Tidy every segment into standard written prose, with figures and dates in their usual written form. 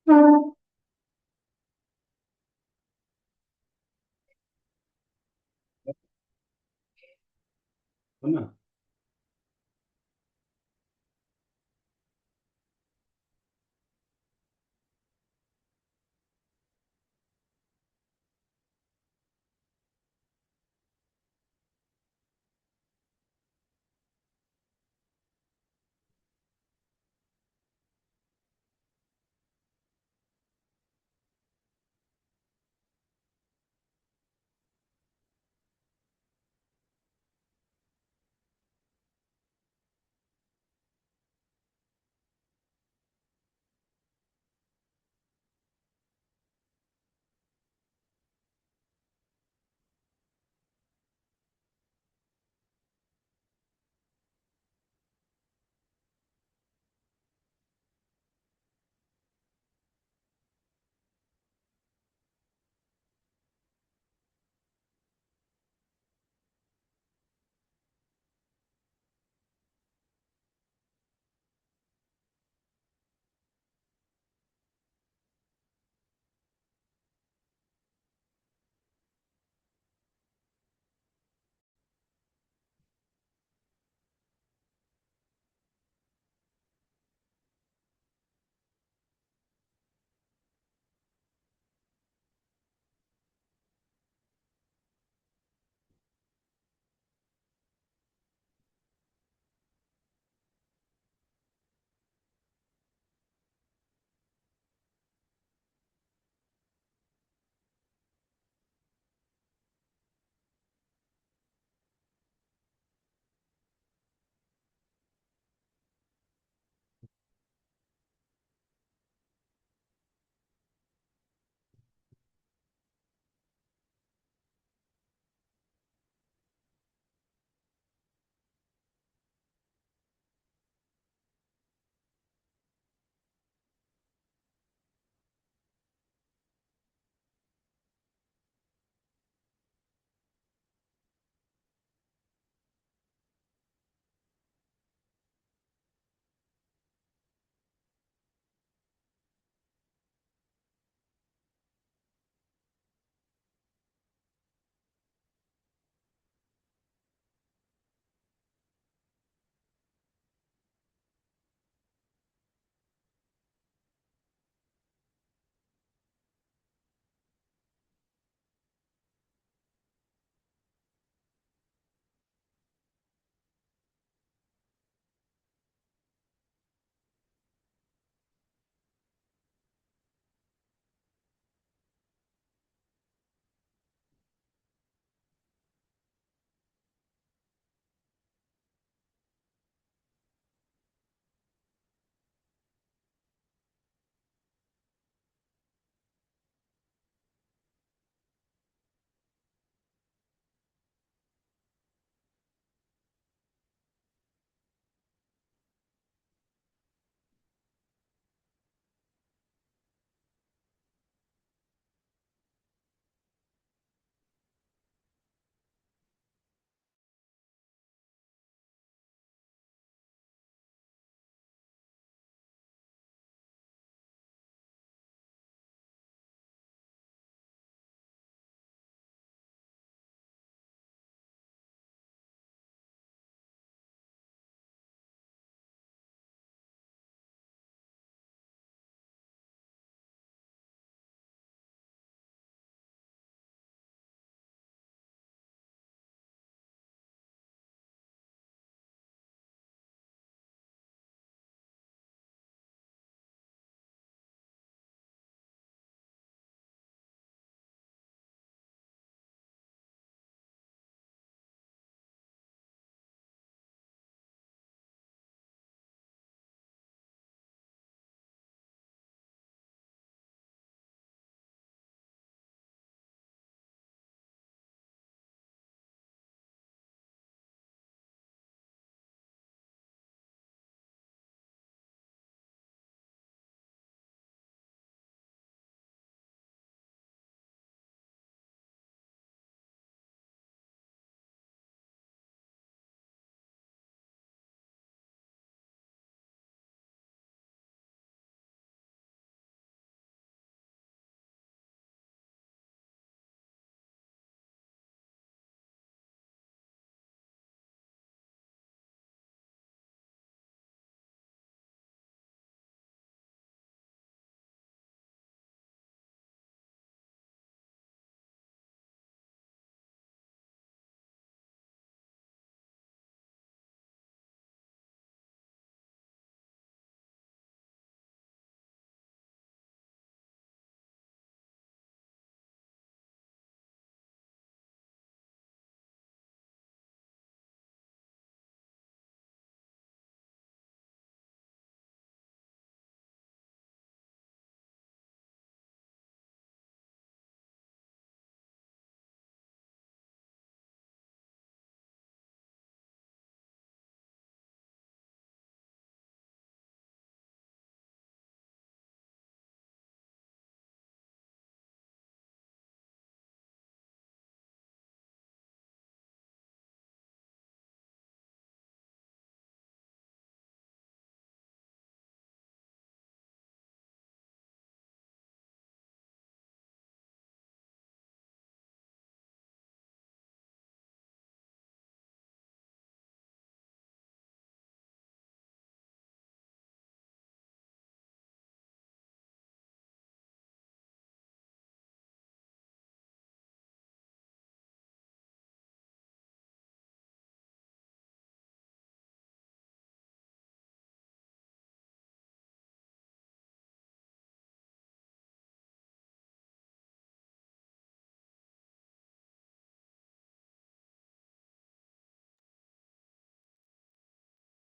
Benar.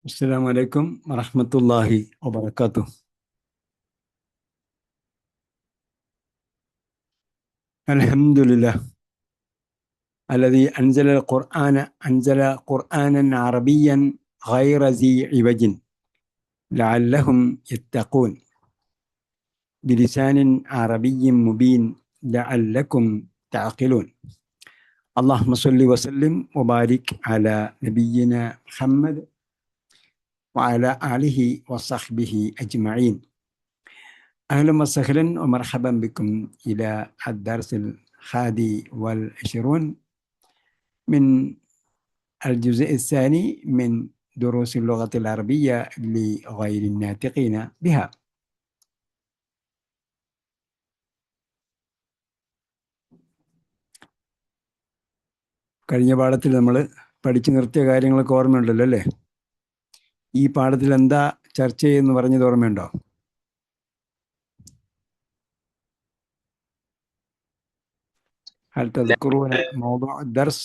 السلام عليكم ورحمة الله وبركاته. الحمد لله الذي أنزل قرآنا عربيا غير ذي عوج لعلهم يتقون بلسان عربي مبين لعلكم تعقلون. اللهم صل وسلم وبارك على نبينا محمد وعلى آله وصحبه أجمعين. أهلا وسهلا ومرحبا بكم إلى الدرس 21 من الجزء الثاني من دروس اللغة العربية لغير الناطقين بها. കഴിഞ്ഞ പാഠത്തിൽ നമ്മൾ പഠിച്ചു നിർത്തിയ കാര്യങ്ങളൊക്കെ ഓർമ്മയുണ്ടല്ലോ അല്ലേ? ഈ പാഠത്തിൽ എന്താ ചർച്ച ചെയ്യുമെന്ന് പറഞ്ഞത് ഓർമ്മയുണ്ടോ? هل تذكرون موضوع الدرس؟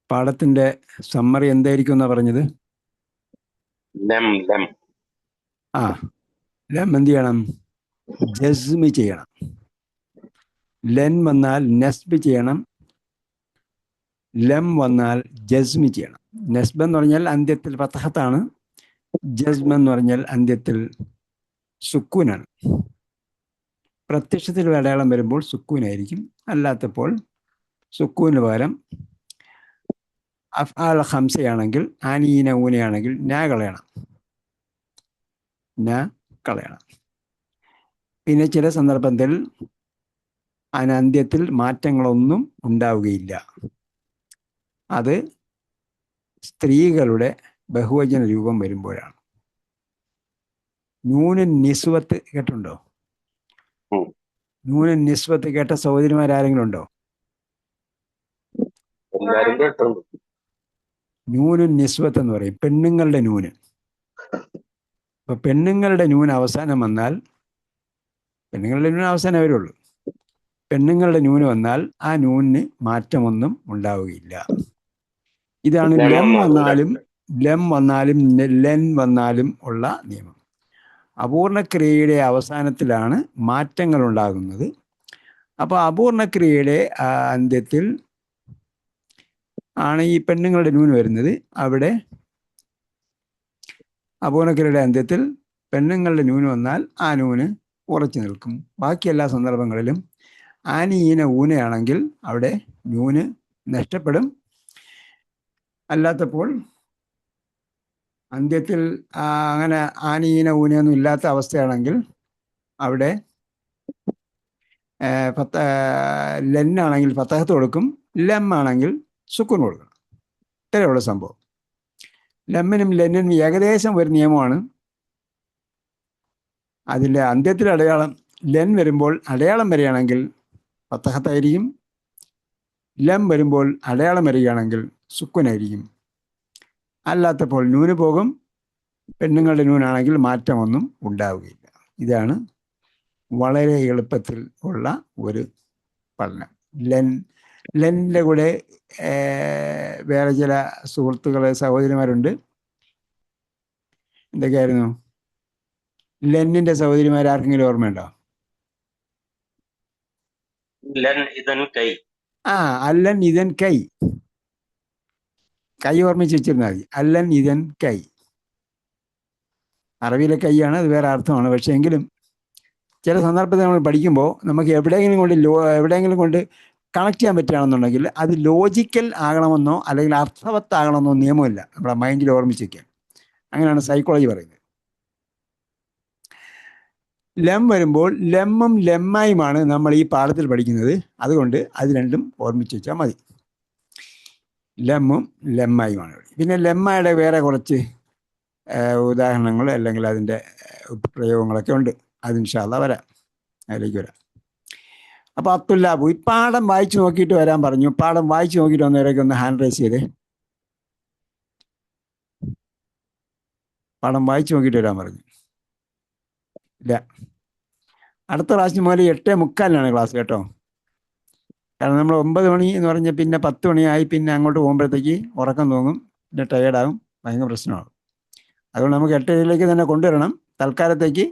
പാഠത്തിന്റെ സമ്മറി എന്തായിരിക്കും എന്നാ പറഞ്ഞത്? ലം എന്ത് ചെയ്യണം? ജസ്മ് ചെയ്യണം. ലൻ വന്നാൽ നസ്ബ് ചെയ്യണം. ലം വന്നാൽ ജസ്മ് ചെയ്യണം. നസ്ബ് എന്ന് പറഞ്ഞാൽ അന്ത്യത്തിൽ ഫത്ഹത്താണ്. ജസ്മ് എന്ന് പറഞ്ഞാൽ അന്ത്യത്തിൽ സുക്കൂനാണ്. പ്രത്യക്ഷത്തിൽ അടയാളം വരുമ്പോൾ സുക്കൂനായിരിക്കും, അല്ലാത്തപ്പോൾ സുക്കൂന് പകരം അഫ്ആൽ ഖംസയാണെങ്കിൽ ആനീന ഊനയാണെങ്കിൽ നാ കളയണം. പിന്നെ ചില സന്ദർഭത്തിൽ അന്ത്യത്തിൽ മാറ്റങ്ങളൊന്നും ഉണ്ടാവുകയില്ല. അത് സ്ത്രീകളുടെ ബഹുവചന രൂപം വരുമ്പോഴാണ്. നൂനൻ നിസ്വത്ത് കേട്ടുണ്ടോ? നൂനൻ നിസ്വത്ത് കേട്ട സഹോദരിമാരാരെങ്കിലും ഉണ്ടോ? നൂനൻ നിസ്വത്ത് എന്ന് പറയും പെണ്ണുങ്ങളുടെ നൂന്. അപ്പൊ പെണ്ണുങ്ങളുടെ നൂന് അവസാനം വന്നാൽ, പെണ്ണുങ്ങളുടെ നൂന് അവസാനം വരുള്ളൂ. പെണ്ണുങ്ങളുടെ നൂന് വന്നാൽ ആ നൂനിന് മാറ്റമൊന്നും ഉണ്ടാവുകയില്ല. ഇതാണ് ലം വന്നാലും ലെൻ വന്നാലും ഉള്ള നിയമം. അപൂർണക്രിയയുടെ അവസാനത്തിലാണ് മാറ്റങ്ങൾ ഉണ്ടാകുന്നത്. അപ്പോൾ അപൂർണക്രിയയുടെ അന്ത്യത്തിൽ ആണ് ഈ പെണ്ണുങ്ങളുടെ നൂന് വരുന്നത്. അവിടെ അപൂർണക്രിയയുടെ അന്ത്യത്തിൽ പെണ്ണുങ്ങളുടെ നൂന് വന്നാൽ ആ നൂന് ഉറച്ചു നിൽക്കും. ബാക്കി എല്ലാ സന്ദർഭങ്ങളിലും ആനീന ഊനയാണെങ്കിൽ അവിടെ നൂന് നഷ്ടപ്പെടും. അല്ലാത്തപ്പോൾ അന്ത്യത്തിൽ അങ്ങനെ ആനീന ഊനയൊന്നും ഇല്ലാത്ത അവസ്ഥയാണെങ്കിൽ അവിടെ ലെന്നാണെങ്കിൽ ഫത്തഹത്ത് കൊടുക്കും, ലം ആണെങ്കിൽ സുക്കൂൻ കൊടുക്കണം. ഇത്രയുള്ള സംഭവം. ലമ്മിനും ലെന്നിനും ഏകദേശം ഒരു നിയമമാണ്. അതിൻ്റെ അന്ത്യത്തിൽ അടയാളം ലെൻ വരുമ്പോൾ അടയാളം വരികയാണെങ്കിൽ ഫത്തഹത്തായിരിക്കും. ലം വരുമ്പോൾ അടയാളം വരികയാണെങ്കിൽ സുക്കൂനായിരിക്കും. അല്ലാത്തപ്പോൾ നൂന് പോകും. പെണ്ണുങ്ങളുടെ നൂനാണെങ്കിൽ മാറ്റമൊന്നും ഉണ്ടാവുകയില്ല. ഇതാണ് വളരെ എളുപ്പത്തിൽ ഉള്ള ഒരു പഠനം. ലെന്നിൻ്റെ കൂടെ വേറെ ചില സഹോദരിമാരുണ്ട്. എന്തൊക്കെയായിരുന്നു ലെന്നിന്റെ സഹോദരിമാർ? ആർക്കെങ്കിലും ഓർമ്മയുണ്ടോ? അല്ലൻ ഇതൻ കൈ. കൈ ഓർമ്മിച്ച് വെച്ചിരുന്നാൽ മതി. അല്ലൻ ഇതൻ കൈ. അറബിയിലെ കൈയാണ്, അത് വേറെ അർത്ഥമാണ്. പക്ഷെ എങ്കിലും ചില സന്ദർഭത്തിൽ നമ്മൾ പഠിക്കുമ്പോൾ നമുക്ക് എവിടെയെങ്കിലും കൊണ്ട് കണക്ട് ചെയ്യാൻ പറ്റുകയാണെന്നുണ്ടെങ്കിൽ അത് ലോജിക്കൽ ആകണമെന്നോ അല്ലെങ്കിൽ അർത്ഥവത്താകണമെന്നോ നിയമമില്ല. നമ്മുടെ മൈൻഡിൽ ഓർമ്മിച്ച് വയ്ക്കാൻ. അങ്ങനെയാണ് സൈക്കോളജി പറയുന്നത്. ലം വരുമ്പോൾ ലെമ്മും ലെമ്മായുമാണ് നമ്മൾ ഈ പാഠത്തിൽ പഠിക്കുന്നത്. അതുകൊണ്ട് അത് രണ്ടും ഓർമ്മിച്ച് വെച്ചാൽ മതി. ലമ്മും ലെമ്മായുമാണ്. പിന്നെ ലെമ്മായുടെ വേറെ കുറച്ച് ഉദാഹരണങ്ങൾ അല്ലെങ്കിൽ അതിൻ്റെ പ്രയോഗങ്ങളൊക്കെ ഉണ്ട്. അത് ഇൻഷാ അല്ലാഹ് വരാം, അതിലേക്ക് വരാം. അപ്പോൾ അബ്ദുല്ലാബു ഈ പാഠം വായിച്ചു നോക്കിയിട്ട് വരാൻ പറഞ്ഞു. പാഠം വായിച്ചു നോക്കിയിട്ട് വന്നവരൊക്കെ ഒന്ന് ഹാൻഡ് റൈസ് ചെയ്തേ. പാഠം വായിച്ചു നോക്കിയിട്ട് വരാൻ പറഞ്ഞു. ഇല്ല, അടുത്ത ക്ലാസ്സിന് മുതൽ 8:45 ക്ലാസ് കേട്ടോ. കാരണം നമ്മൾ 9 മണി എന്ന് പറഞ്ഞാൽ പിന്നെ 10 മണിയായി, പിന്നെ അങ്ങോട്ട് പോകുമ്പോഴത്തേക്ക് ഉറക്കം തോന്നും, പിന്നെ ടയേർഡാകും, ഭയങ്കര പ്രശ്നമാകും. അതുകൊണ്ട് നമുക്ക് 8:30 തന്നെ കൊണ്ടുവരണം. തൽക്കാലത്തേക്ക്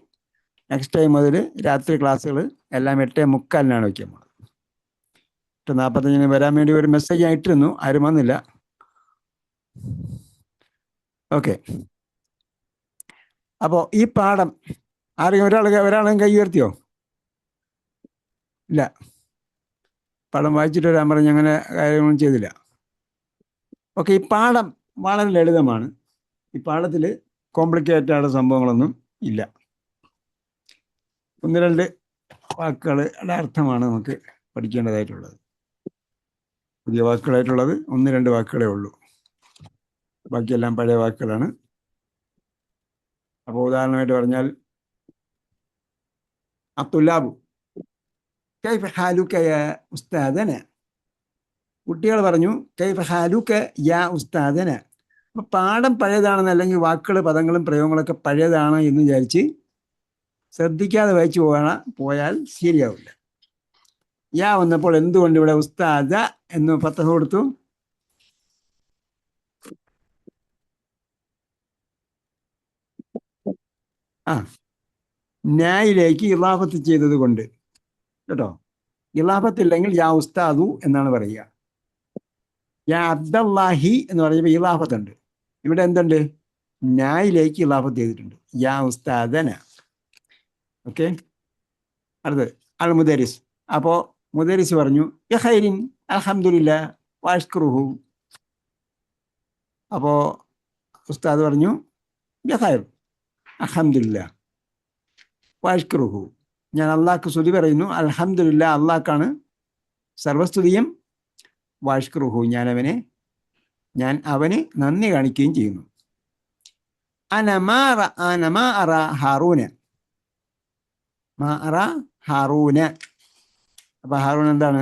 നെക്സ്റ്റ് ടൈം മുതൽ രാത്രി ക്ലാസ്സുകൾ എല്ലാം 8:45 വയ്ക്കുന്നത്. 8:45 വരാൻ വേണ്ടി ഒരു മെസ്സേജ് ഞാൻ ഇട്ടിരുന്നു, ആരും വന്നില്ല. ഓക്കെ, അപ്പോൾ ഈ പാഠം ഒരാളും കൈ ഉയർത്തിയോ? ഇല്ല. പാഠം വായിച്ചിട്ട് വരാൻ പറഞ്ഞ് അങ്ങനെ കാര്യങ്ങളൊന്നും ചെയ്തില്ല. ഓക്കെ, ഈ പാഠം വളരെ ലളിതമാണ്. ഈ പാഠത്തിൽ കോംപ്ലിക്കേറ്റഡ് ആയ സംഭവങ്ങളൊന്നും ഇല്ല. 1-2 വാക്കുകളുടെ അർത്ഥമാണ് നമുക്ക് പഠിക്കേണ്ടതായിട്ടുള്ളത്. പുതിയ വാക്കുകളായിട്ടുള്ളത് 1-2 വാക്കുകളേ ഉള്ളൂ, ബാക്കിയെല്ലാം പഴയ വാക്കുകളാണ്. അപ്പോൾ ഉദാഹരണമായിട്ട് പറഞ്ഞാൽ, അത്തുല്ലാബു കൈഫ ഹാലുക യാ ഉസ്താദന. കുട്ടികൾ പറഞ്ഞു കൈഫ ഹാലുക യാ ഉസ്താദന. അപ്പം പാഠം പഴയതാണെന്ന്, അല്ലെങ്കിൽ വാക്കുകൾ, പദങ്ങളും പ്രയോഗങ്ങളൊക്കെ പഴയതാണ് എന്ന് വിചാരിച്ച് ശ്രദ്ധിക്കാതെ വായിച്ചു പോയാൽ ശരിയാവില്ല. യാ വന്നപ്പോൾ എന്തുകൊണ്ട് ഇവിടെ ഉസ്താദ എന്ന് ഫത്തഹ കൊടുത്തു? നായിലേക്ക് ഇളാഫത്ത് ചെയ്തത് കൊണ്ട് കേട്ടോ. ഇളാഫത്തില്ലെങ്കിൽ യാ ഉസ്താദു എന്നാണ് പറയുക. യാ അബ്ദല്ലാഹി എന്ന് പറയുമ്പോൾ ഇളാഫത്തുണ്ട്. ഇവിടെ എന്തുണ്ട്? നായിലേക്ക് ഇളാഫത്ത് ചെയ്തിട്ടുണ്ട്, യാ ഉസ്താദന. ഓക്കെ, അടുത്ത് അൽ മുദരിസ്. അപ്പോൾ മുദരിസ് പറഞ്ഞു യഖൈരിൻ അൽഹംദുലില്ലാ വഷ്കുറുഹു. അപ്പോൾ ഉസ്താദ് പറഞ്ഞു യഖൈർ അൽഹംദുലില്ലാ വഷ്കുറുഹു. ഞാൻ അള്ളാഹ്ക്ക് സ്തുതി പറയുന്നു, അൽഹംദുലില്ലാ അള്ളാഹ്ക്കാണ് സർവസ്തുതിയും, വഷ്കുറുഹു ഞാൻ അവന് നന്ദി കാണിക്കുകയും ചെയ്യുന്നു. അനമാ അറ ഹാറൂന. മാ അറ ഹാറൂന. അപ്പൊ ഹാറൂൻ എന്താണ്?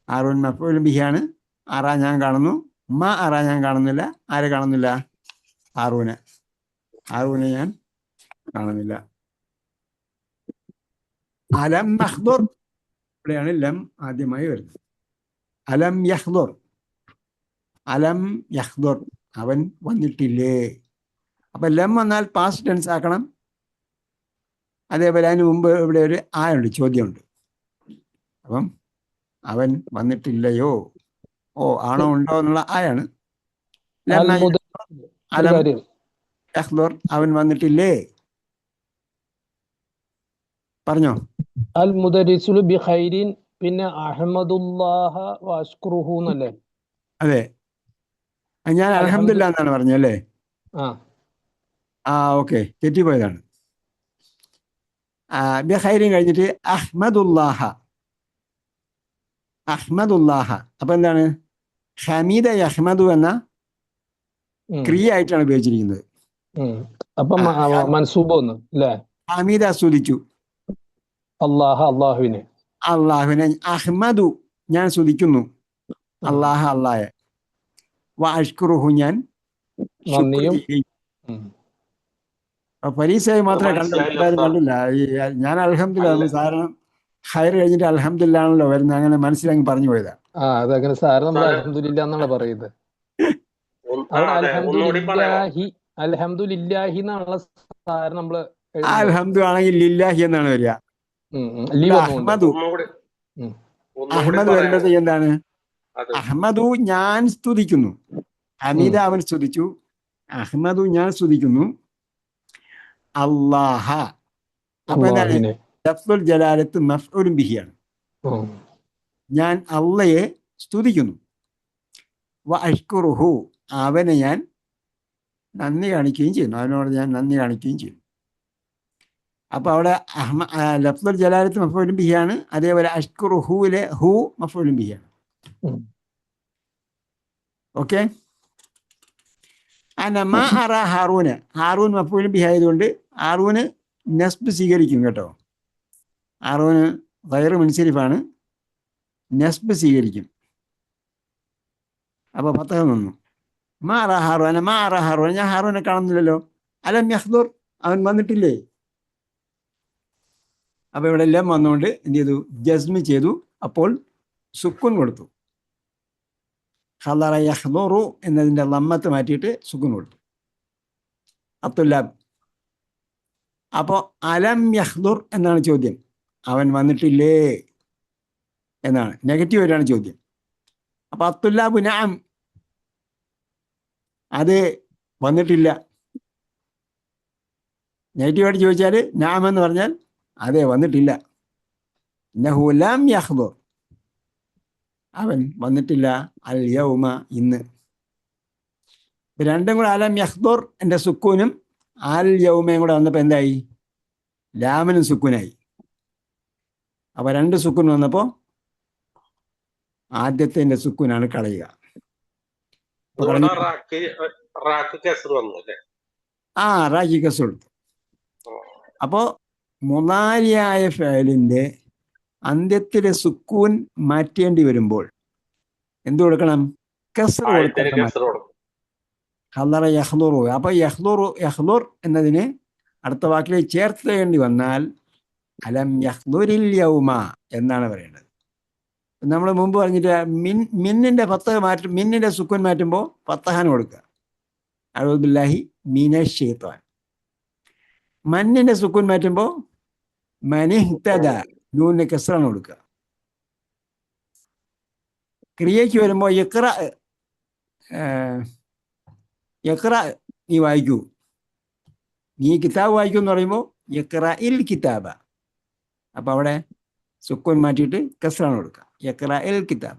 ഹാറൂൻ മഫ്ഊൽ ബിഹിയാണ്. അറ ഞാൻ കാണുന്നു, മാ അറ ഞാൻ കാണുന്നില്ല. ആരെ കാണുന്നില്ല? ഹാറൂനെ ഞാൻ കാണുന്നില്ല. അലം യഹ്ദുർ, ഇവിടെയാണ് ലം ആദ്യമായി വരുന്നത്. അലം യഹ്ദുർ, അവൻ വന്നിട്ടില്ലേ. അപ്പൊ ലം വന്നാൽ പാസ്റ്റ് ടെൻസ് ആക്കണം. അതേപോലെ അതിന് മുമ്പ് ഇവിടെ ഒരു ആയുണ്ട്, ചോദ്യമുണ്ട്. അപ്പം അവൻ വന്നിട്ടില്ലയോ, ആണോ ഉണ്ടോ എന്നുള്ള ആയാണ്. അലം യഹ്ദുർ, അവൻ വന്നിട്ടില്ലേ. പറഞ്ഞോ. അൽ മുദരിസുൽ ബിഖൈരിൻ, പിന്നെ അഹ്മദുല്ലാഹ വഷ്കുറുഹു എന്നല്ലേ? അതെ, ഞാൻ അൽഹംദുലില്ലാ എന്നാണ് പറഞ്ഞല്ലേ? ഓക്കെ, തെറ്റിപ്പോയതാണ്. ബിഖൈരിൻ കഴിഞ്ഞിട്ട് അഹ്മദുല്ലാഹ. അപ്പൊ എന്താണ്? ഹമീദ യഹ്മദു എന്ന ക്രിയ ആയിട്ടാണ് ഉപയോഗിച്ചിരിക്കുന്നത്. ഹമീദ സ്തുതിച്ചു അള്ളാഹുവിനെ. അഹ്മദു ഞാൻ സ്തുതിക്കുന്നു അള്ളാഹെ. വഅഷ്കുറുഹു ഞാൻ പരീക്ഷയായി മാത്രമേ കണ്ടില്ല. ഞാൻ അൽഹംദുലില്ലാ, സാധാരണ ഖൈർ കഴിഞ്ഞിട്ട് അൽഹംദുലില്ലാ ആണല്ലോ വരുന്നത്, അങ്ങനെ മനസ്സിലങ്ങ് പറഞ്ഞു പോയതാ. അതങ്ങനെ സാറ് നമ്മൾ അൽഹംദുലില്ലാ എന്നാണ് പറയുന്നത്. അൽഹംദുലില്ലാഹി എന്നുള്ള സാറ് നമ്മള് അൽഹംദു ആണെങ്കിൽ ലില്ലാഹി എന്നാണ് വരിക. അഹ്മദ് വരുമ്പോഴത്തേക്ക് എന്താണ്? അഹ്മദു ഞാൻ സ്തുതിക്കുന്നു. ഹമീദ അവൻ സ്തുതിച്ചു, അഹ്മദു ഞാൻ സ്തുതിക്കുന്നു അല്ലാഹ. അപ്പൊ എന്താണ്? ലഫ്ദുൽ ജലാലത്ത് മഫ്ഊലുൻ ബിഹിയാണ്. ഞാൻ അള്ളയെ സ്തുതിക്കുന്നു. വഅഷ്കുറുഹു, അവനെ ഞാൻ നന്ദി കാണിക്കുകയും ചെയ്യുന്നു, അവനോട് ഞാൻ നന്ദി കാണിക്കുകയും ചെയ്യുന്നു. അപ്പൊ അവിടെ ലഫ്ദുൽ ജലാലത്ത് മഫ്ഊലുൻ ബിഹിയാണ്. അതേപോലെ അഷ്കുറുഹുവിലെ ഹു മഫ്ഊലുൻ ബിഹിയാണ്. ഓക്കെ. അനമാ അറ ഹാറൂന്, ഹാറൂൻ മഫ്ഊലുൻ ബിഹി ആയതുകൊണ്ട് ഹാറൂന് നസ്ബ് സ്വീകരിക്കും കേട്ടോ. ഹാറൂന് ഗൈർ മുൻസരിഫാണ്, നസ്ബ് സ്വീകരിക്കും. അപ്പൊ ഫത്തഹ നിന്നു. മാ അറ ഹാറൂന, ഞാൻ ഹാറൂനെ കാണുന്നില്ലല്ലോ. അലം യഹ്ദുർ, അവൻ വന്നിട്ടില്ലേ. അപ്പൊ ഇവിടെ എല്ലാം വന്നുകൊണ്ട് എന്ത് ചെയ്തു? ജസ്മി ചെയ്തു. അപ്പോൾ സുക്കുൻ കൊടുത്തു. ഹദറ യഹ്ദുറു എന്നതിൻ്റെ ലമ്മത്ത് മാറ്റിയിട്ട് സുക്കുൻ കൊടുത്തു. അത്തുല്ലാബ്. അപ്പോൾ അലം യഹ്ദുർ എന്നാണ് ചോദ്യം. അവൻ വന്നിട്ടില്ലേ എന്നാണ്, നെഗറ്റീവ് ആയിട്ടാണ് ചോദ്യം. അപ്പോൾ അത്തുല്ലാബു നഅം, അത് വന്നിട്ടില്ല. നെഗറ്റീവായിട്ട് ചോദിച്ചാൽ നഅം എന്ന് പറഞ്ഞാൽ അതെ വന്നിട്ടില്ല. ഇന്നഹു ലം യഹ്ദുർ, അവൻ വന്നിട്ടില്ല. അൽ യൗമ, ഇന്ന്. രണ്ടും കൂടെ അലം യഹ്ദുർ എൻ്റെ സുക്കൂനും അൽ യൗമയും കൂടെ വന്നപ്പോൾ എന്തായി? ലാമിനും സുക്കൂനായി. അപ്പോൾ രണ്ട് സുക്കൂൻ വന്നപ്പോൾ ആദ്യത്തെ സുക്കൂനാണ് കളയുക. ആ റാഖി കസർ. അപ്പോൾ മുളാരിയായ ഫഅലിന്റെ അന്ത്യത്തിലെ സുക്കൂൻ മാറ്റേണ്ടി വരുമ്പോൾ എന്ത് കൊടുക്കണം? കസ്ർ കൊടുക്കണം. ഹദറ യഹ്ദുറു. അപ്പോൾ യഹ്ദുർ എന്നതിന് അടുത്ത വാക്കിൽ ചേർത്തേണ്ടി വന്നാൽ അലം യഹ്ദുരിൽ യൗമ എന്നാണ് പറയേണ്ടത്. നമ്മൾ മുമ്പ് പറഞ്ഞിട്ട് മിന്നിന്റെ ഫത്തഹ മാറ്റും, മിന്നിന്റെ സുക്കൂൻ മാറ്റുമ്പോൾ ഫത്തഹാൻ കൊടുക്കുക. അഊദു ബില്ലാഹി മിനശ് ശൈത്വാൻ. മന്നിന്റെ സുക്കൂൻ മാറ്റുമ്പോൾ മനിഹ്തദ, നൂനിന് കസ്റാണ് കൊടുക്കുക. ക്രിയയ്ക്ക് വരുമ്പോൾ ഇഖ്റ, നീ വായിക്കൂ, നീ കിതാബ് വായിക്കൂ എന്ന് പറയുമ്പോൾ ഇഖ്റഇൽ കിതാബ. അപ്പൊ അവിടെ സുക്കൂൻ മാറ്റിയിട്ട് കസ്റാണ് കൊടുക്കുക, ഇഖ്റഇൽ കിതാബ.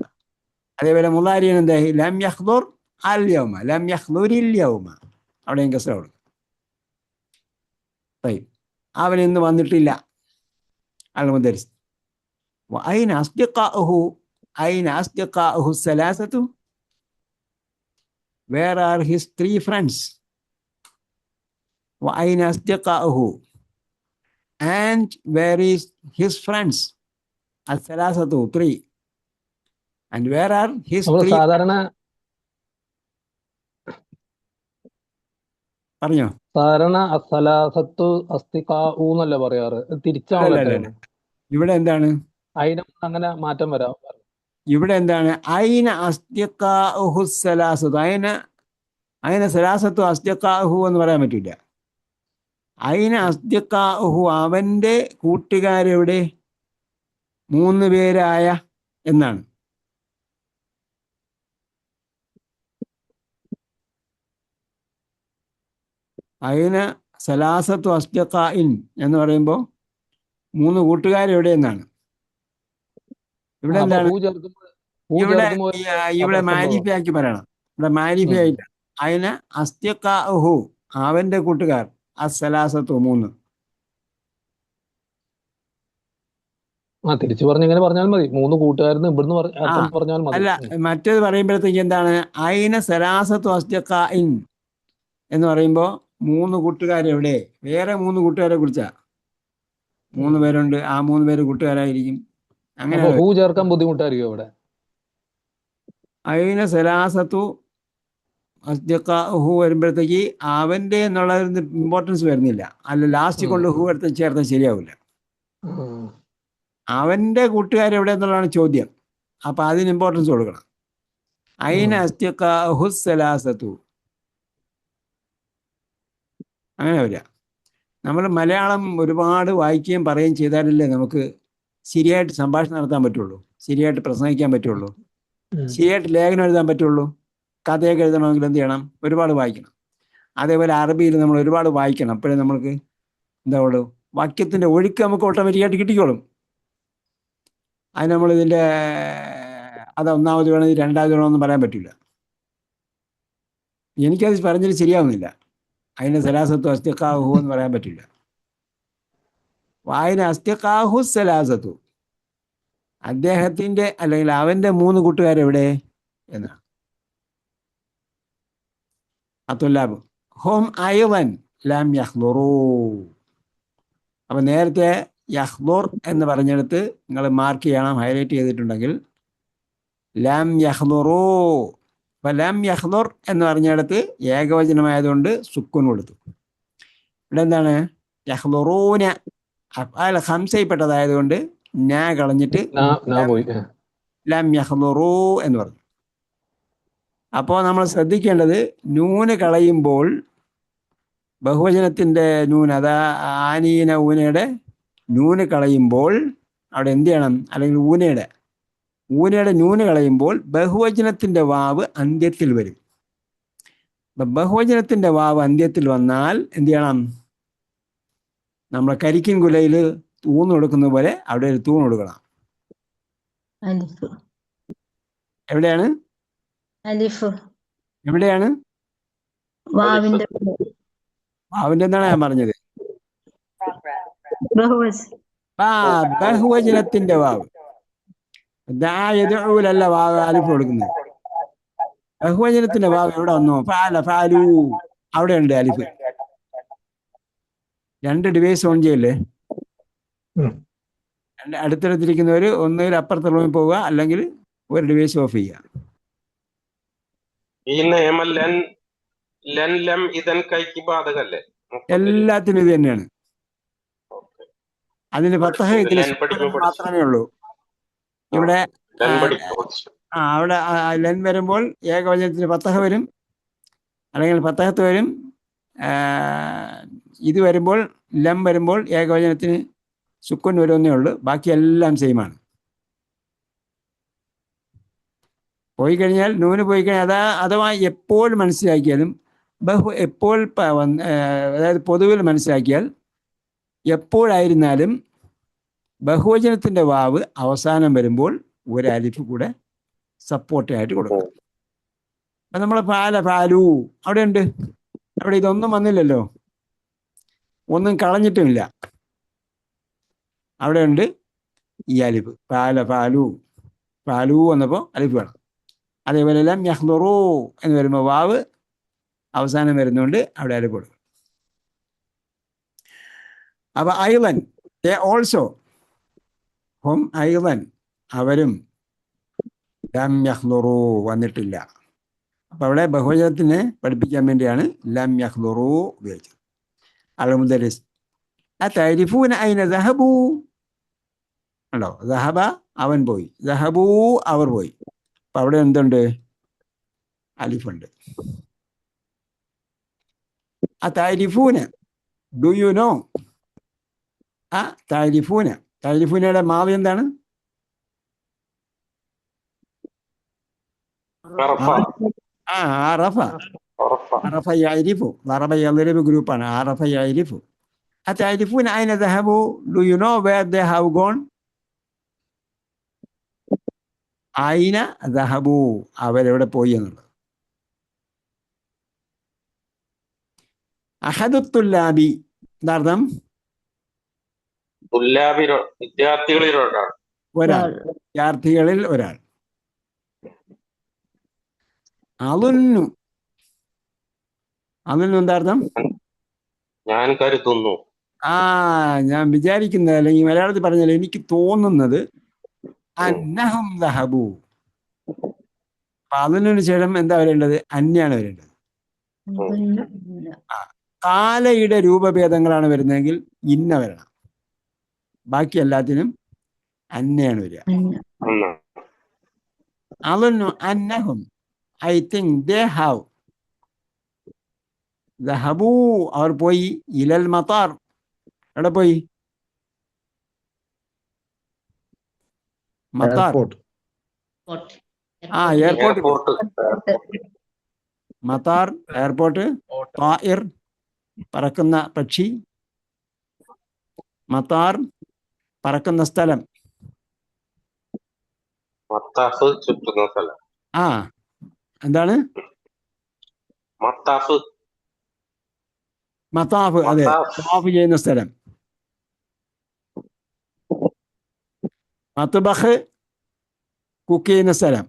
അതേപോലെ മുളാരിയാണ് എന്തായി? ലം യഹ്ദുർ അൽ യൗമ, ലം യഹ്ദുരിൽ യൗമ, അവിടെയും കസ്റ കൊടുക്കുക. അവൻ ഇന്ന് വന്നിട്ടില്ല. അൽ മുദരിസ്. വഅൈന അസ്ദിഖാഉഹു, ഐന അസ്ദിഖാഉഹു സലാസതു, where are his three friends? وأين أصدقاؤه, and where is his friends? الثلاثة, three, and where are his three? സാധാരണ പറഞ്ഞോ. അസ്സലാസത്തു അസ്തിഖാഉ എന്നല്ലേ പറയാറ്, തിരിച്ചാണല്ലോ. ഇവിടെ എന്താണ്? അതിന് അങ്ങനെ മാറ്റം വരാം. ഇവിടെ എന്താണ്? ഐന അസ്ദിഖാഉഹു സലാസത്തു. ഐന സലാസത്തു അസ്ദിഖാഉഹു എന്ന് പറയാൻ പറ്റില്ല. ഐന അസ്ദിഖാഉഹു, അവന്റെ കൂട്ടുകാരെവിടെ? 3 പേരായ എന്നാണ്. ഐന സലാസത്തു അസ്ദിഖാഇൻ എന്ന് പറയുമ്പോൾ 3 കൂട്ടുകാരെവിടെ എന്നാണ്. ഇവിടെ എന്താണ്? ഇവിടെ മാരിഫയാക്കി പറയണം. ഇവിടെ മാരിഫയായില്ല. ഐന അസ്ദിഖാഉഹു, അവന്റെ കൂട്ടുകാർ. അസ്സലാസത്തു, 3. തിരിച്ചു പറഞ്ഞെങ്ങനെ പറഞ്ഞാൽ മതി. 3 കൂട്ടുകാരെന്ന് ഇവിടുന്ന് പറഞ്ഞാൽ മതി. അല്ല, മറ്റേത് പറയുമ്പോഴത്തേക്ക് എന്താണ്? ഐന സലാസത്തു അസ്ദിഖാഇൻ എന്ന് പറയുമ്പോൾ 3 കൂട്ടുകാരെവിടെ? വേറെ 3 കൂട്ടുകാരെ കുറിച്ചാ. 3 പേരുണ്ട്, ആ 3 പേര് കൂട്ടുകാരായിരിക്കും. അങ്ങനെ ചേർക്കാൻ ബുദ്ധിമുട്ടായിരിക്കും അവിടെ. ഐന സലാസത്തു അസ്ദിഖാഉഹു വരുമ്പോഴത്തേക്ക് അവന്റെ എന്നുള്ള ഇമ്പോർട്ടൻസ് വരുന്നില്ല. അല്ല, ലാസ്റ്റ് കൊണ്ട് ഹു എടുത്ത് ചേർത്താൽ ശരിയാവില്ല. അവന്റെ കൂട്ടുകാരെവിടെ എന്നുള്ളതാണ് ചോദ്യം. അപ്പൊ അതിന് ഇമ്പോർട്ടൻസ് കൊടുക്കണം. ഐന അസ്ദിഖാഉഹു സലാസത്തു, അങ്ങനെ വരിക. നമ്മൾ മലയാളം ഒരുപാട് വായിക്കുകയും പറയുകയും ചെയ്താലല്ലേ നമുക്ക് ശരിയായിട്ട് സംഭാഷണം നടത്താൻ പറ്റുള്ളൂ, ശരിയായിട്ട് പ്രസംഗിക്കാൻ പറ്റുള്ളൂ, ശരിയായിട്ട് ലേഖനം എഴുതാൻ പറ്റുള്ളൂ. കഥയൊക്കെ എഴുതണമെങ്കിൽ എന്ത് ചെയ്യണം? ഒരുപാട് വായിക്കണം. അതേപോലെ അറബിയിൽ നമ്മൾ ഒരുപാട് വായിക്കണം. അപ്പോഴേ നമ്മൾക്ക് എന്താ ഉള്ളൂ, വാക്യത്തിൻ്റെ ഒഴുക്ക് നമുക്ക് ഓട്ടോമാറ്റിക്കായിട്ട് കിട്ടിക്കോളും. അത് നമ്മളിതിൻ്റെ അത് ഒന്നാമത് വേണം, രണ്ടാമത് വേണമെന്ന് പറയാൻ പറ്റില്ല. എനിക്കത് പറഞ്ഞിട്ട് ശരിയാവുന്നില്ല. അതിന് സലാസത്തു അസ്തിഖാഹു എന്ന് പറയാൻ പറ്റില്ല. വായന അസ്തിഖാഹു സലാസത്തു, അദ്ദേഹത്തിൻ്റെ അല്ലെങ്കിൽ അവൻ്റെ 3 കൂട്ടുകാരെവിടെ എന്നാണ്. അത്തുല്ലാബ് ഹും അയ്ളൻ ലം യഹ്ദുറൂ. അപ്പം നേരത്തെ യഹ്ദുർ എന്ന് പറഞ്ഞെടുത്ത് നിങ്ങൾ മാർക്ക് ചെയ്യണം, ഹൈലൈറ്റ് ചെയ്തിട്ടുണ്ടെങ്കിൽ ലം യഹ്ദുറൂ. അപ്പം ലം യഹ്ദുർ എന്ന് പറഞ്ഞെടുത്ത് ഏകവചനമായതുകൊണ്ട് സുക്കൂൻ കൊടുത്തു. ഇവിടെ എന്താണ്? യഹ്ദുറൂന അഫ്ആൽ ഖംസയിൽപ്പെട്ടതായതുകൊണ്ട് നാ കളഞ്ഞിട്ട് നാ പോയി. ലം യഹ്ദുറൂ എന്ന് പറഞ്ഞു. അപ്പോൾ നമ്മൾ ശ്രദ്ധിക്കേണ്ടത് നൂന് കളയുമ്പോൾ ബഹുവചനത്തിൻ്റെ നൂന്, അതാ ആനീന ഊനയുടെ നൂന് കളയുമ്പോൾ അവിടെ എന്ത് ചെയ്യണം? അല്ലെങ്കിൽ ഊനയുടെ നൂന് കളയുമ്പോൾ ബഹുവചനത്തിൻ്റെ വാവ് അന്ത്യത്തിൽ വരും. അപ്പം ബഹുവചനത്തിൻ്റെ വാവ് അന്ത്യത്തിൽ വന്നാൽ എന്ത് ചെയ്യണം? നമ്മളെ കരിക്കിൻ കുലയിൽ തൂന്ന് കൊടുക്കുന്ന പോലെ അവിടെ ഒരു തൂണ് കൊടുക്കണം. അലിഫ് എവിടെയാണ്? അലിഫ് എവിടെയാണ്? വാവിന്റെ വാവിൻ്റെ എന്താണ് ഞാൻ പറഞ്ഞത്? ബഹുവചനം. ബഹുവചനത്തിന്റെ വാവ്. ദായദൂലല്ല വാവ് അലിഫ് കൊടുക്കുന്നത്. ബഹുവചനത്തിന്റെ വാവ് എവിടെ വന്നു? ഫാല ഫാലു, അവിടെ ഉണ്ട് അലിഫ്. രണ്ട് ഡിവൈസ് ഓൺ ചെയ്യല്ലേ? അടുത്തടുത്തിരിക്കുന്നവർ ഒന്നുകിൽ അപ്പുറത്തെ റൂമിൽ പോവുക, അല്ലെങ്കിൽ ഒരു ഡിവൈസ് ഓഫ് ചെയ്യുക. എല്ലാത്തിനും ഇത് തന്നെയാണ്. അതിന് ഫത്തഹ ഇതിന് മാത്രമേ ഉള്ളൂ. ഇവിടെ അവിടെ ലെൻ വരുമ്പോൾ ഏകവചനത്തിന് ഫത്തഹ വരും, അല്ലെങ്കിൽ ഫത്തഹത്ത് വരും. ഇത് വരുമ്പോൾ ലം വരുമ്പോൾ ഏകവചനത്തിന് സുക്കുൻ വരുമെന്നേ ഉള്ളൂ. ബാക്കി എല്ലാം സെയിമാണ്. പോയി കഴിഞ്ഞാൽ നൂന് പോയി കഴിഞ്ഞാൽ അഥവാ എപ്പോൾ മനസ്സിലാക്കിയാലും എപ്പോൾ അതായത് പൊതുവിൽ മനസ്സിലാക്കിയാൽ എപ്പോഴായിരുന്നാലും ബഹുവചനത്തിൻ്റെ വാവ് അവസാനം വരുമ്പോൾ ഒരു അലിഫ് കൂടെ സപ്പോർട്ടായിട്ട് കൊടുക്കണം. അപ്പം നമ്മൾ ഫാലു അവിടെ ഉണ്ട്. അവിടെ ഇതൊന്നും വന്നില്ലല്ലോ, ഒന്നും കളഞ്ഞിട്ടുമില്ല. അവിടെ ഉണ്ട് ഈ അലിഫ്. ഫാലു വന്നപ്പോൾ അലിഫ് വേണം. അതേപോലെ ലം യഹ്ദുറൂ എന്ന് വരുമ്പോൾ വാവ് അവസാനം വരുന്നുണ്ട്, അവിടെ അലിഫ് കൊടുക്കും. അപ്പൊ ഐളൻ ഓൾസോ ഐളൻ അവരും ലം യഹ്ദുറൂ വന്നിട്ടില്ല. അപ്പൊ അവിടെ ബഹുവചനത്തിനെ പഠിപ്പിക്കാൻ വേണ്ടിയാണ് ലം യഹ്ദുറൂ ഉപയോഗിച്ചത്. അൽ മുദരിസ് അതഅരിഫൂന ഐന ദഹബൂ, ഉണ്ടോ? ദഹബ അവൻ പോയി, ദഹബൂ അവർ പോയി. അപ്പൊ അവിടെ എന്തുണ്ട്? അലിഫുണ്ട്. അതഅരിഫൂന ഡു യു നോ? താരിഫൂനയുടെ മാവി എന്താണ്? അറഫ യഅരിഫു, ദറബ യദ്രിബു ഗ്രൂപ്പാണ്. അറഫ യഅരിഫു. അതഅരിഫൂന ഐന ദഹബു, do you know where they have gone? ഐന ദഹബു, അവരെവിടെ പോയി എന്നുള്ളത്. അഹദുത്തുല്ലാബി എന്താർത്ഥം? വിദ്യാർത്ഥികളിൽ ഒരാൾ. അളുന്നു എന്താർത്ഥം? ഞാൻ കരുതുന്നു. ഞാൻ വിചാരിക്കുന്നത്, അല്ലെങ്കിൽ മലയാളത്തിൽ പറഞ്ഞാൽ എനിക്ക് തോന്നുന്നത് അന്നഹും ദഹബു. അപ്പൊ അതിനു ശേഷം എന്താ വരേണ്ടത്? അന്യാണ് വരേണ്ടത്. കാലയുടെ രൂപഭേദങ്ങളാണ് വരുന്നതെങ്കിൽ ഇന്ന വരണം. ബാക്കി എല്ലാത്തിനും അന്നയാണ് വരിക. അളുന്നു അന്നഹും, ഐ തിങ്ക് ദേ ഹാവ് ദഹബൂ, അവർ പോയി. ഇലൽ മത്താർ, എവിടെ പോയി? Matar, airport. Matar airport. തായിർ പറക്കുന്ന പക്ഷി. മത്താർ പറക്കുന്ന സ്ഥലം. എന്താണ്? മത്താഫ്, അതെ, തവാഫ് ചെയ്യുന്ന സ്ഥലം. മത്ബഖ് കുക്ക് ചെയ്യുന്ന സ്ഥലം.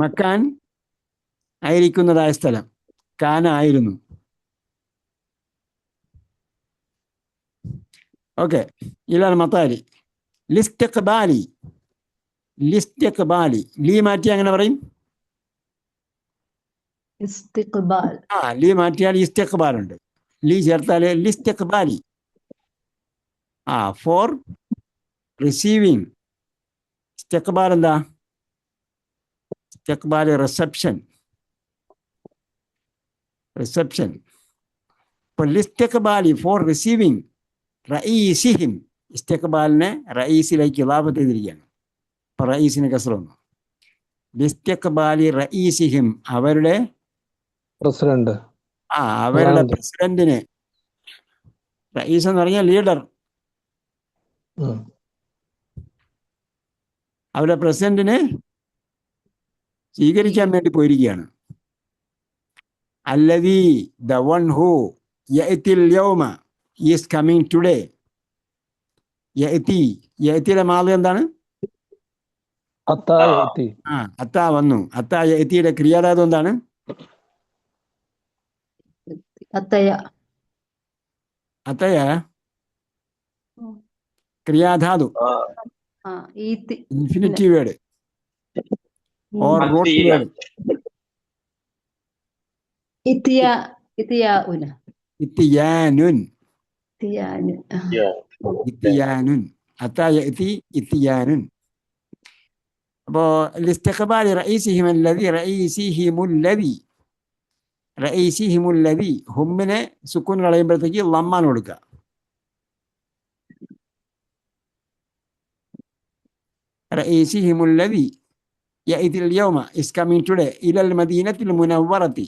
മക്കാൻ ആയിരിക്കുന്നതായ സ്ഥലം. കാന ആയിരുന്നു. ഓക്കെ. ഇലാൽ മത്താരി. ലിസ്തിഖ്ബാലി, ലീ മാറ്റി അങ്ങനെ പറയും. ലീ മാറ്റിയാൽ ഇസ്തിഖ്ബാൽ ഉണ്ട്. ലീ ചേർത്താൽ ലിസ്തിഖ്ബാലി. Four receiving. ഇസ്തിഖ്ബാൽ എന്താ? ഇസ്തിഖ്ബാൽ റിസപ്ഷൻ. അപ്പോൾ ഇസ്തിഖ്ബാലി ഫോർ റിസീവിങ് റഈസിഹിം. ഇസ്തിഖ്ബാലിനെ റഈസിലേക്ക് ഇളാഫത്ത് ചെയ്തിരിക്കുകയാണ്. അപ്പോൾ റഈസിന് കസ്റ വന്നു. ഇസ്തിഖ്ബാലി റഈസിഹിം, അവരുടെ പ്രസിഡന്റ്. അവരുടെ പ്രധാനമന്ത്രി. പ്രസിഡന്റിനെ. റഈസ് എന്ന് പറഞ്ഞാൽ ലീഡർ. ഉം. അവരുടെ പ്രസിഡന്റിനെ സ്വീകരിക്കാൻ വേണ്ടി പോയിരിക്കുകയാണ്. അല്ലദീ, ദ വൺ ഹൂ, യഅ്തിൽ യൗമ, ഈസ് കമ്മിങ് ടുഡേ. യഅ്തിയുടെ മാളി എന്താണ്? അത്താ യഅ്തി. അത്താ വന്നു. അത്താ യഅ്തിയുടെ ക്രിയാധാതു എന്താണ്? അത്തയ. അത്തയ ക്രിയാധാതു, ഈത്തി. ഇൻഫിനിറ്റീവ് വേർഡ് ഓർ റൂട്ട് അത്തീന. വേർഡ്. ഇത്തിയാഉന. ഇത്തിയാനുൻ. ഇത്തിയാന്. ഇത്തിയാനുൻ. അത്താ യഅ്തി ഇത്തിയാനുൻ. അപ്പോ ലിസ്തിഖ്ബാലി റഈസിഹിമുല്ലദി ഹുമ്മിനെ സുക്കൂൻ കളയുമ്പോഴത്തേക്ക് ലമ്മാൻ കൊടുക്കുക. റഈസിഹിമുല്ലദി യഅ്തിൽ യൗമ ഈസ് കമ്മിങ് ടുഡേ ഇലൽ മദീനത്തിൽ മുനവ്വറത്തി.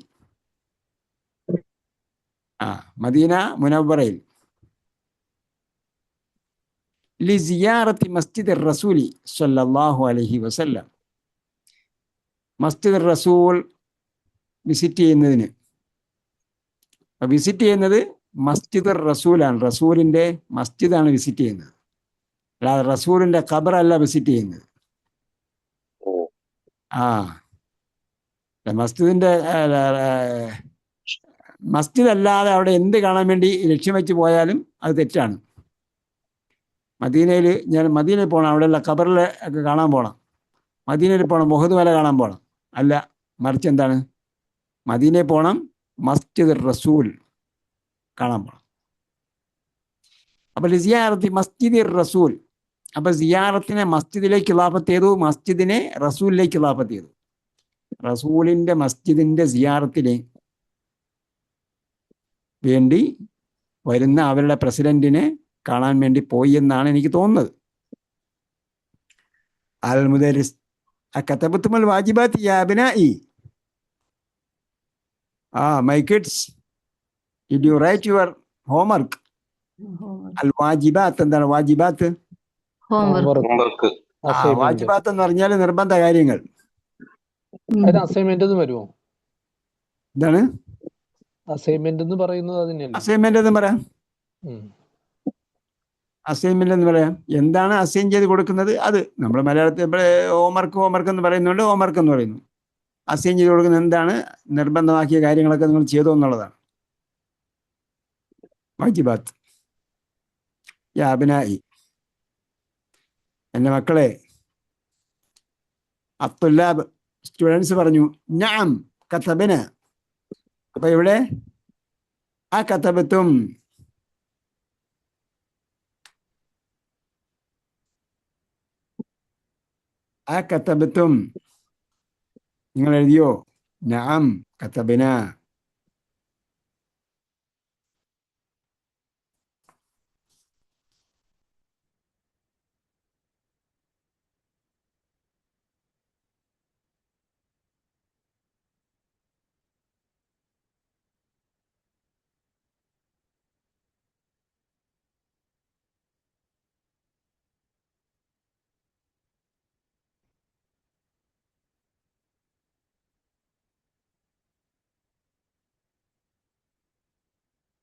മദീന മുനവ്വറയിൽ. ലിസിയാറത്തി മസ്ജിദ് റസൂലി സ്വല്ലല്ലാഹു അലൈഹി വസല്ലം. മസ്ജിദ് റസൂൽ വിസിറ്റ് ചെയ്യുന്നതിന്. വിസിറ്റ് ചെയ്യുന്നത് മസ്ജിദ് റസൂലാണ്. റസൂലിൻ്റെ മസ്ജിദാണ് വിസിറ്റ് ചെയ്യുന്നത്, അല്ലാതെ റസൂലിൻ്റെ ഖബറല്ല വിസിറ്റ് ചെയ്യുന്നത്. മസ്ജിദിൻ്റെ മസ്ജിദ് അല്ലാതെ അവിടെ എന്ത് കാണാൻ വേണ്ടി ലക്ഷ്യം വെച്ച് പോയാലും അത് തെറ്റാണ്. മദീനയിൽ പോകണം, അവിടെയുള്ള ഖബറിൽ ഒക്കെ കാണാൻ പോകണം. മദീനയിൽ പോകണം, മുഹദ് മല കാണാൻ പോകണം. അല്ല, മറിച്ച് എന്താണ്? മദീനയിൽ പോകണം, മസ്ജിദ് റസൂൽ കാണാൻ പോകണം. അപ്പോൾ സിയാറത്തി മസ്ജിദ് റസൂൽ. അപ്പോൾ സിയാറത്തിനെ മസ്ജിദിലേക്ക് ഇളാഫത്ത് ചെയ്തു, മസ്ജിദിനെ റസൂലിലേക്ക് ഇളാഫത്ത് ചെയ്തു. റസൂലിൻ്റെ മസ്ജിദിൻ്റെ സിയാറത്തിന് വേണ്ടി വരുന്ന അവരുടെ പ്രസിഡന്റിനെ കാണാൻ വേണ്ടി പോയി എന്നാണ് എനിക്ക് തോന്നുന്നത്. അൽ മുദരിസ് അകതബത്തുൽ വാജിബാത്ത് യാ അബ്നാഇ. My kids, did you write your homework? അൽ വാജിബാത്ത് എന്താണ്? വാജിബാത്ത് ഹോംവർക്ക്. വാജിബാത്ത് എന്ന് പറഞ്ഞാൽ നിർബന്ധ കാര്യങ്ങൾ. അസൈൻമെന്റ് എന്ന് വരുമോ? എന്താണ് അസൈൻമെന്റ് എന്ന് പറയുന്നത്? അതിനല്ലേ അസൈൻമെന്റ് എന്ന് പറയാം. അസൈൻമെന്റ് എന്ന് പറയാം. എന്താണ് അസൈൻ ചെയ്ത് കൊടുക്കുന്നത്? അത് നമ്മൾ മലയാളത്തിൽ ഹോംവർക്ക് എന്ന് പറയുന്നുണ്ട്, ഹോംവർക്ക് എന്ന് പറയുന്നു. അസൈൻ ചെയ്ത് കൊടുക്കുന്നത് എന്താണ്? നിർബന്ധമാക്കിയ കാര്യങ്ങളൊക്കെ നിങ്ങൾ ചെയ്തോ എന്നുള്ളതാണ് വാജിബാത്ത്. യാ അബ്നാഇ, എൻ്റെ മക്കളെ. അത്തുല്ലാബ്, സ്റ്റുഡൻസ് പറഞ്ഞു നഅം കതബന. അപ്പൊ ഇവിടെ കതബത്തും, കതബത്തും നിങ്ങൾ എഴുതിയോ? നഅം കതബന.